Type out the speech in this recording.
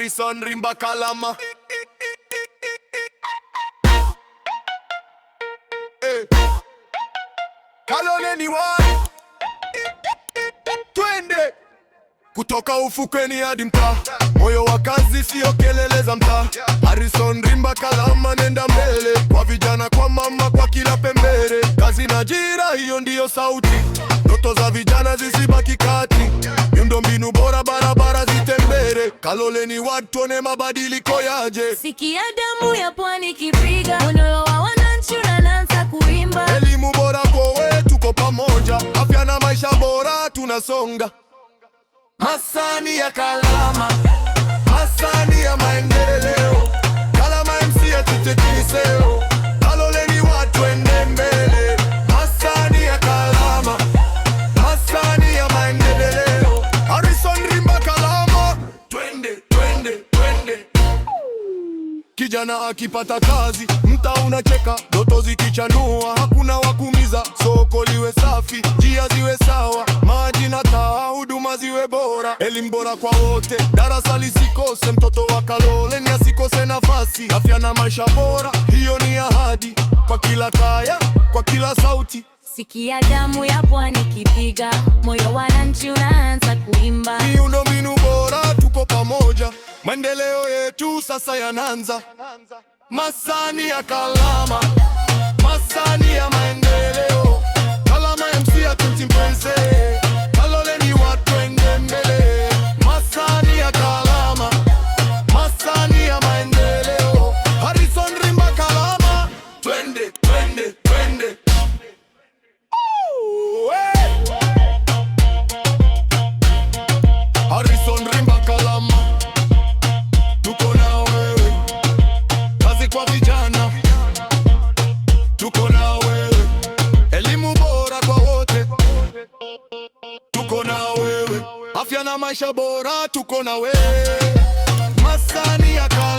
Harrison Rimba Kalama. Kaloleni one. Twende kutoka ufukweni hadi mtaa, moyo wa kazi sio kelele za mtaa. Harrison Rimba Kalama, nenda mbele kwa vijana, kwa mama, kwa kila pembere. Kazi na ajira, hiyo ndiyo sauti. Ndoto za vijana zisibaki kati, miundombinu bora, barabara zitembere. Kaloleni watu tuone mabadiliko yaje. Sikia damu ya pwani kipiga, moyo wa wananchi unaanza kuimba. Elimu bora kwa wetu, tuko pamoja. Afya na maisha bora tunasonga. Masani ya Kalama, masani ya maendeleo. Kalama MC tutekiseo. Kaloleni watu ende mbele. Masani ya Kalama, masani ya maendeleo. Harrison Rimba Kalama, twende, twende, twende. Kijana akipata kazi, mtaa unacheka, ndoto zikichanua, hakuna wakumiza. Soko liwe safi, njia ziwe sawa, maji na taa, huduma ziwe bora. Elimu bora kwa wote, darasa lisikose, mtoto wa Kaloleni asikose nafasi. Afya na maisha bora, hiyo ni ahadi, kwa kila kaya, kwa kila sauti. Sikia damu ya pwani kipiga, moyo wa wananchi unaanza kuimba. Miundombinu bora, tuko pamoja, maendeleo yetu sasa yanaanza. Masani ya Kalama, masani ya maendeleo. Kalama MC atutimpense. Kaloleni watu ende mbele. Masani ya Kalama, masani ya maendeleo. Harrison Rimba Kalama, twende, twende, twende. Harrison Rimba Kalama, tuko na wewe. Kazi kwa vijana, tuko na wewe. Elimu bora kwa wote, tuko na wewe. Afya na maisha bora, tuko na wewe. Masani ya Kalama.